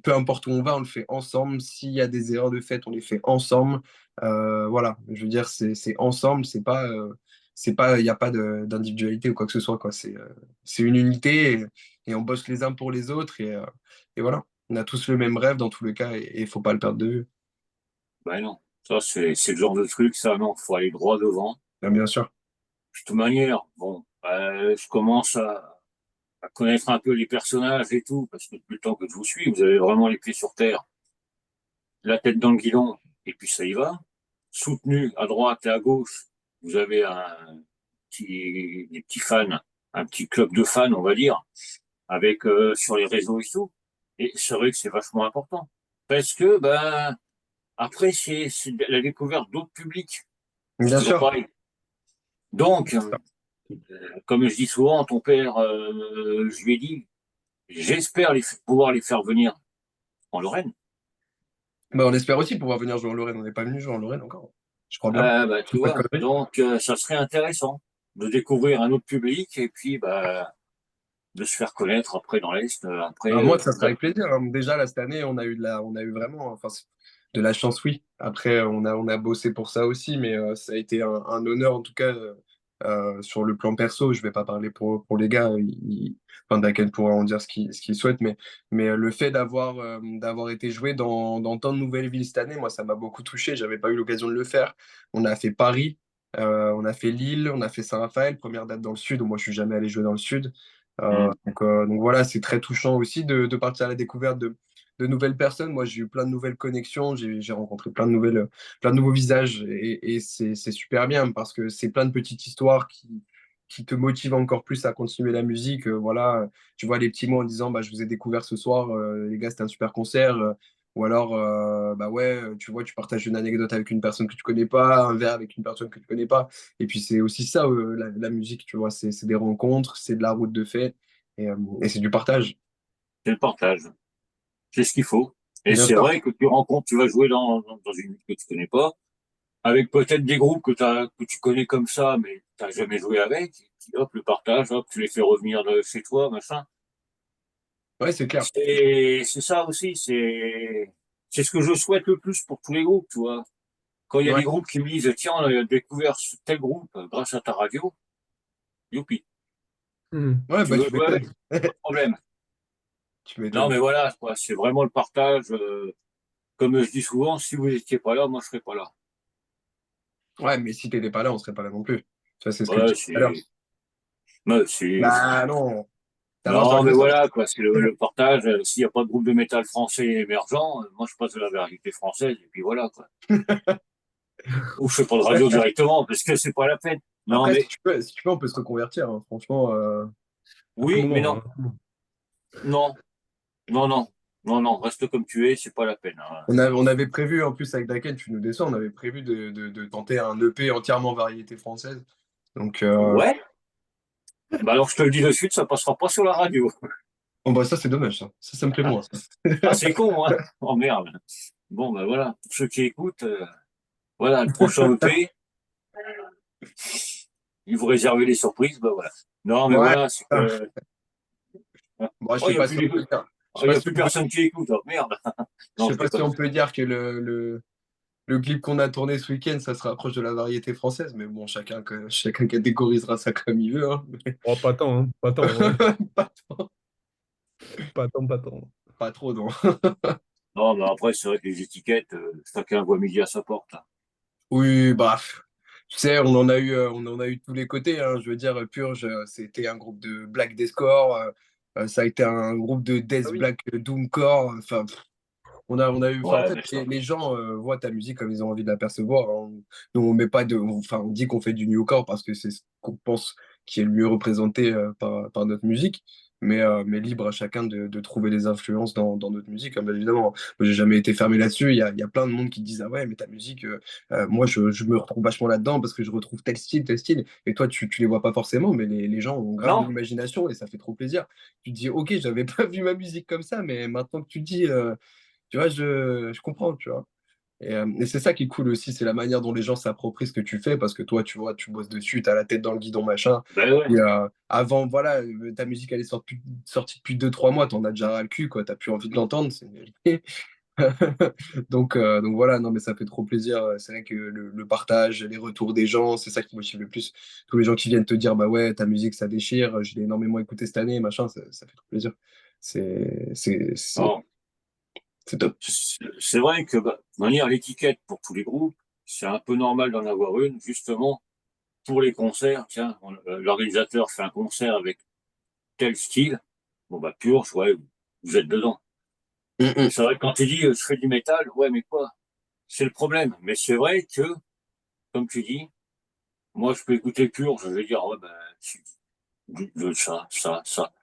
peu importe où on va, on le fait ensemble. S'il y a des erreurs de fait, on les fait ensemble. Voilà, je veux dire, c'est ensemble. C'est pas, il n'y a pas d'individualité ou quoi que ce soit, quoi. C'est une unité et on bosse les uns pour les autres et voilà. On a tous le même rêve dans tous les cas et il faut pas le perdre de vue. Ben non, ça, c'est le genre de truc, ça, non, faut aller droit devant. Bien sûr. De toute manière, bon, je commence à connaître un peu les personnages et tout, parce que depuis le temps que je vous suis, vous avez vraiment les pieds sur terre, la tête dans le guidon, et puis ça y va. Soutenu à droite et à gauche, vous avez des petits fans, un petit club de fans, on va dire, avec sur les réseaux et tout. Et c'est vrai que c'est vachement important. Parce que ben après, c'est la découverte d'autres publics. C'est Bien toujours sûr. pareil. Donc, comme je dis souvent, ton père, je lui ai dit, j'espère pouvoir les faire venir en Lorraine. Bah, on espère aussi pouvoir venir jouer en Lorraine. On n'est pas venu jouer en Lorraine encore. Je crois bien. Bah, tu Pas de vois, conneries. donc ça serait intéressant de découvrir un autre public et puis bah, de se faire connaître après dans l'Est. Bah, moi, ça sera avec plaisir, hein. Déjà, là, cette année, on a eu vraiment, enfin, de la chance, oui. Après, on a bossé pour ça aussi, mais ça a été un honneur, en tout cas, sur le plan perso. Je vais pas parler pour les gars, enfin, Daken pourra en dire ce qu'il souhaite, mais le fait d'avoir été joué dans tant de nouvelles villes cette année, moi, ça m'a beaucoup touché. J'avais pas eu l'occasion de le faire. On a fait Paris, on a fait Lille, on a fait Saint-Raphaël, première date dans le sud, où moi, je suis jamais allé jouer dans le sud. Donc voilà, c'est très touchant aussi de partir à la découverte de nouvelles personnes. Moi, j'ai eu plein de nouvelles connexions, j'ai rencontré plein de nouveaux visages et c'est super bien parce que c'est plein de petites histoires qui te motivent encore plus à continuer la musique. Voilà, tu vois les petits mots en disant bah, je vous ai découvert ce soir, les gars, c'était un super concert. Ou alors, bah ouais, tu vois, tu partages une anecdote avec une personne que tu connais pas, un verre avec une personne que tu connais pas. Et puis c'est aussi ça, la musique, tu vois, c'est des rencontres, c'est de la route de fait et c'est du partage. c'est le partage. C'est ce qu'il faut. Et Bien c'est sûr. vrai que tu rencontres, tu vas jouer dans une ville que tu connais pas, avec peut-être des groupes que tu connais comme ça, mais tu n'as jamais joué avec. Et puis, hop, le partage, hop, tu les fais revenir de chez toi, machin. Ouais, c'est clair. C'est ça aussi, c'est ce que je souhaite le plus pour tous les groupes, tu vois. Quand il y a Ouais. des groupes qui me disent, tiens, on a découvert tel groupe grâce à ta radio, youpi, Mhm. Ouais, tu bah veux tu jouer avec, m'étonnes. pas de problème. Tu Non, m'étonnes. mais voilà, quoi, c'est vraiment le partage. Comme je dis souvent, si vous n'étiez pas là, moi, je serais pas là. Ouais, mais si t'étais pas là, on serait pas là non plus. Ça, c'est ce que je Ouais, disais tout à l'heure. c'est, Bah non, t'avances dans non, le mais même sens. voilà, quoi, c'est le partage. S'il n'y a pas de groupe de métal français émergent, moi, je passe de la variété française, et puis voilà, quoi. Ou je fais pas de radio directement, parce que c'est pas la peine. Non, Après, mais, si tu peux, on peut se reconvertir, hein. Franchement, À tout oui, mais moment, non, hein, à tout moment. non, non, non, non, non, reste comme tu es, c'est pas la peine, hein. on avait prévu, en plus avec Daken, tu nous déçois, on avait prévu de tenter un EP entièrement variété française. Donc, Ouais, bah alors je te le dis de suite, ça passera pas sur la radio. bon, bah, ça, c'est dommage, ça. Ça me plaît moins, ça. Ah, c'est con, hein. Oh merde. Bon, bah voilà, pour ceux qui écoutent, voilà, le prochain EP, ils vous réservez les surprises, bah voilà. Non, mais Ouais. voilà, c'est Ah. que, Bon, oh, il y a plus je oh, sais il y pas a si plus on peut, personne qui écoute, oh, merde. je Non, sais je pas si déconne. on peut dire que le clip qu'on a tourné ce week-end, ça se rapproche de la variété française, mais bon, chacun catégorisera ça comme il veut, hein. Oh, pas tant, hein, pas tant, en vrai. Pas, Pas tant, pas tant. pas trop, non. Non, mais après, c'est vrai que les étiquettes, chacun voit midi à sa porte. Oui, bah, tu sais, on en a eu tous les côtés, hein. Je veux dire, Purge, c'était un groupe de black deathcore. Ça a été un groupe de Ah death oui. black doomcore. Enfin, on a eu, enfin, en Ouais, fait, mais ça. les gens voient ta musique comme ils ont envie de la percevoir, hein. Nous, on met pas enfin, on dit qu'on fait du newcore parce que c'est ce qu'on pense qui est le mieux représenté par notre musique. Mais libre à chacun de trouver des influences dans notre musique, hein, bien évidemment. Moi, j'ai jamais été fermé là-dessus. Il y a plein de monde qui disent, ah ouais, mais ta musique, moi, je me retrouve vachement là-dedans parce que je retrouve tel style, tel style. Et toi, tu les vois pas forcément, mais les gens ont grave de Non, l'imagination et ça fait trop plaisir. Tu te dis, ok, j'avais pas vu ma musique comme ça, mais maintenant que tu dis, tu vois, je comprends, tu vois. Et c'est ça qui est cool aussi, c'est la manière dont les gens s'approprient ce que tu fais, parce que toi, tu vois, tu bosses dessus, tu as la tête dans le guidon, machin. ben ouais. Et avant, voilà, ta musique, elle est sortie depuis 2 3 mois, t'en as déjà ras le cul, quoi, t'as plus envie de l'entendre, c'est une vérité. Donc voilà, non, mais ça fait trop plaisir. C'est vrai que le partage, les retours des gens, c'est ça qui motive le plus. Tous les gens qui viennent te dire, bah ouais, ta musique, ça déchire, je l'ai énormément écouté cette année, machin, ça fait trop plaisir. C'est c'est- c'est- Alors, c'est top. c'est vrai que, bah, de manière, l'étiquette pour tous les groupes, c'est un peu normal d'en avoir une, justement, pour les concerts. Tiens, l'organisateur fait un concert avec tel style. Bon, bah, Purge, ouais, vous êtes dedans. Mm, Mais mm. c'est vrai que quand tu dis, je fais du métal, ouais, mais quoi? C'est le problème. Mais c'est vrai que, comme tu dis, moi, je peux écouter Purge, je vais dire, ouais, ben, ça.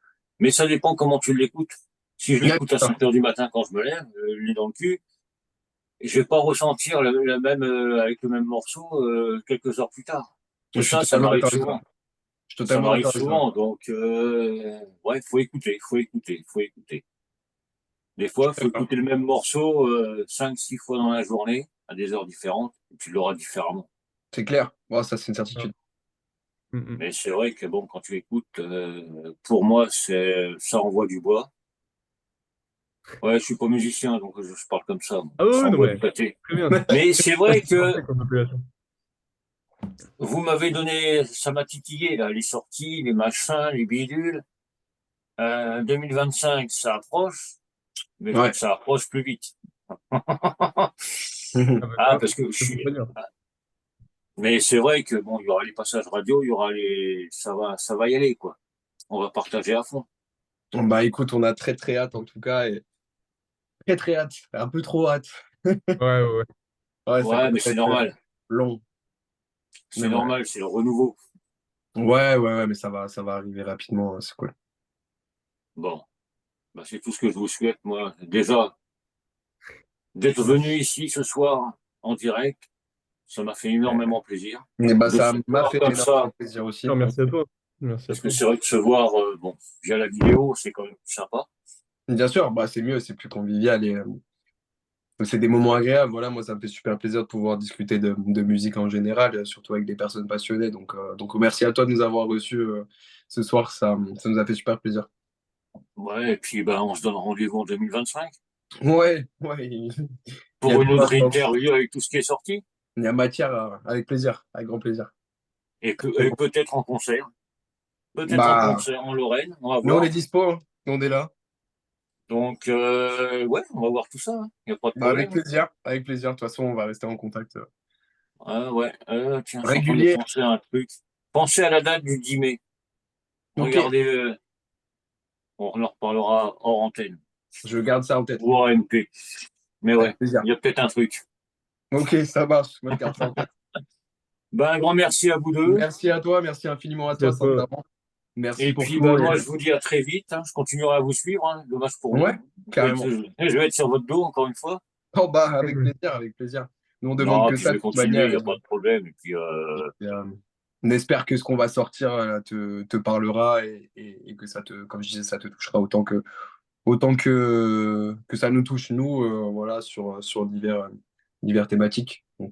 Mais ça dépend comment tu l'écoutes. Si je Ouais, l'écoute à 5 heures du matin quand je me lève, le nez dans le cul, je vais pas ressentir la même, avec le même morceau quelques heures plus tard. je Et suis ça totalement m'arrive d'accord avec toi. souvent. Je suis Ça totalement m'arrive d'accord avec toi. souvent. Donc, ouais, faut écouter. Des fois, il faut D'accord. écouter le même morceau 5, 6 fois dans la journée, à des heures différentes, et tu l'auras différemment. C'est clair. Bon, ça, c'est une Ah. certitude. Mm. Mais c'est vrai que bon, quand tu écoutes, pour moi, ça envoie du bois. Ouais, je suis pas musicien, donc je parle comme ça. Bon. Ah oui, Ça oui, non, envoie du mais pâté. très bien. Mais c'est vrai C'est que parfait comme appellation. vous m'avez donné, ça m'a titillé, là, les sorties, les machins, les bidules. 2025, ça approche, mais il faut Ouais. que ça approche plus vite. Ah bah, Ah, ça, parce que je ça peut suis. pas dire. Mais c'est vrai que bon, il y aura les passages radio, il y aura ça va y aller, quoi. On va partager à fond. Bah écoute, on a très très hâte en tout cas. Et très très hâte. Un peu trop hâte. Ouais, ouais, ouais. Ouais, ça Ouais, mais commence à c'est être normal. long. Mais C'est ouais. normal, c'est le renouveau. Ouais, mais ça va arriver rapidement, hein, c'est cool. Bon, bah, c'est tout ce que je vous souhaite, moi. Déjà, d'être venu ici ce soir en direct, ça m'a fait énormément plaisir. Et bah De ça se m'a voir fait comme énormément ça, plaisir aussi. Non, merci à toi. Merci à parce que toi. c'est vrai que se voir, bon, via la vidéo, c'est quand même plus sympa. Bien sûr, bah c'est mieux, c'est plus convivial et c'est des moments agréables. Voilà, moi ça me fait super plaisir de pouvoir discuter de musique en général, surtout avec des personnes passionnées. Donc merci à toi de nous avoir reçus ce soir, ça nous a fait super plaisir. Ouais, et puis, ben, on se donne rendez-vous en 2025 Ouais, il y a pour de une quoi, autre je pense. interview avec tout ce qui est sorti. Il y a matière, avec plaisir, avec grand plaisir. Et peut-être en concert. Peut-être en Bah, concert en Lorraine, on va nous on est voir. dispo, hein. Nous, on est là. Donc, ouais, on va voir tout ça. Il n'y a pas de Bah, avec problème. plaisir, avec plaisir. De toute façon, on va rester en contact Ah, ouais, tiens, je suis en train de régulier. penser à un truc. Pensez à la date du 10 mai. Ok, Regardez, on en reparlera hors antenne je garde ça en tête. ou hors MP. Mais ouais, Avec plaisir. il y a peut-être un truc. Ok, ça marche. Moi, je garde ça en tête. Ben, un grand merci à vous deux. Merci à toi, merci infiniment à Merci à toi, toi. sincèrement. Merci Et pour puis, tout. ben, moi, je vous dis à très vite, hein. Je continuerai à vous suivre, hein. Dommage pour Ouais, vous. carrément. Je vais être sur votre dos encore une fois. Oh, bah, avec plaisir, avec plaisir. Nous, on demande Non, que puis je ça de vais toute continuer, il manière. n'y a pas de problème. Et puis, Et, on espère que ce qu'on va sortir te parlera et que comme je disais, ça te touchera autant que ça nous touche, nous, voilà, sur divers thématiques. ouais,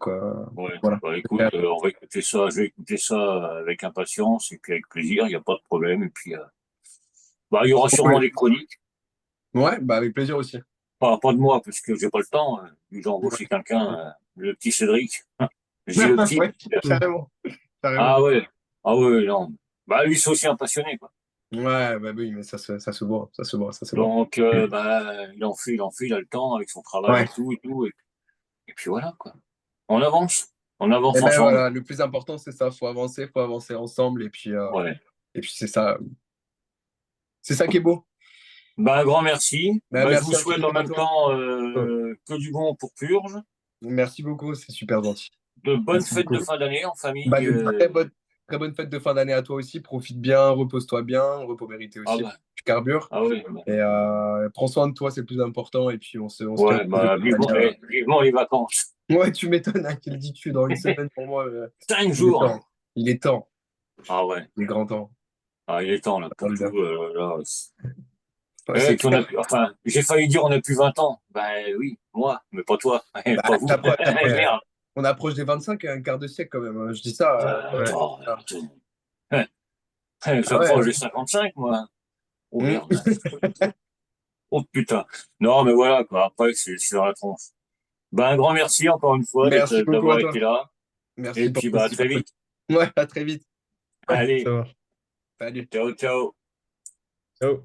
Voilà. bah, écoute, on va écouter ça. Je vais écouter ça avec impatience et puis avec plaisir, il n'y a pas de problème. Et puis, bah, il y aura sûrement Ouais, des chroniques. ouais, bah, avec plaisir aussi. Pas de moi, parce que j'ai pas le temps. J'ai embauché quelqu'un, le petit Cédric. Je dis le petit. Ouais, carrément. Carrément. Ah ouais, ah ouais, non. Bah, lui, c'est aussi un passionné, quoi. Ouais, bah oui, mais ça se voit, ça se voit, ça se voit. Donc, bah, il a le temps avec son travail Ouais. et tout et tout. Et puis voilà, quoi. On avance Et ben ensemble. voilà, le plus important, c'est ça. Faut avancer ensemble. Et puis Ouais. c'est ça. C'est ça qui est beau. Ben, un grand merci. Bah, Ben, je vous merci souhaite en infiniment à même toi. temps Ouais. que du bon pour Purge, Merci beaucoup, c'est super gentil. de bonnes Merci fêtes de beaucoup. fin d'année en Bah, famille. de très bonne fête de fin d'année à toi aussi. Profite bien, repose-toi bien, repos mérité Ah, aussi. ben, Tu carbures. ah oui, Et prends soin de toi, c'est le plus important. Et puis on se tient ouais, au courant de bah, toute manière. vivement les vacances. Ouais, tu m'étonnes, hein, qu'il dit tu dans une semaine pour moi. 5 jours. Il est temps. Ah ouais, Il est grand temps. ah, il est temps là pour tout. Candidat. Là. Ouais, c'est Puis on a, clair. enfin, j'ai failli dire on a plus 20 ans. Ben oui, moi, mais pas toi, Bah, pas vous. Merde. on approche des 25, un quart de siècle quand même, hein. Je dis ça. Ouais. Attends. Ah ouais, J'approche hein. les 55, moi. Oh Hmm. merde. Oh putain. Non, mais voilà, quoi. Après, c'est dans la tronche. Ben, un grand merci encore une fois Merci beaucoup à d'avoir toi. été là. Et Merci pour puis, tout bah, ce à que tu as très fait. vite. Ouais, à très vite. Ouais, ça Allez, marche. Salut. ciao, ciao. Ciao.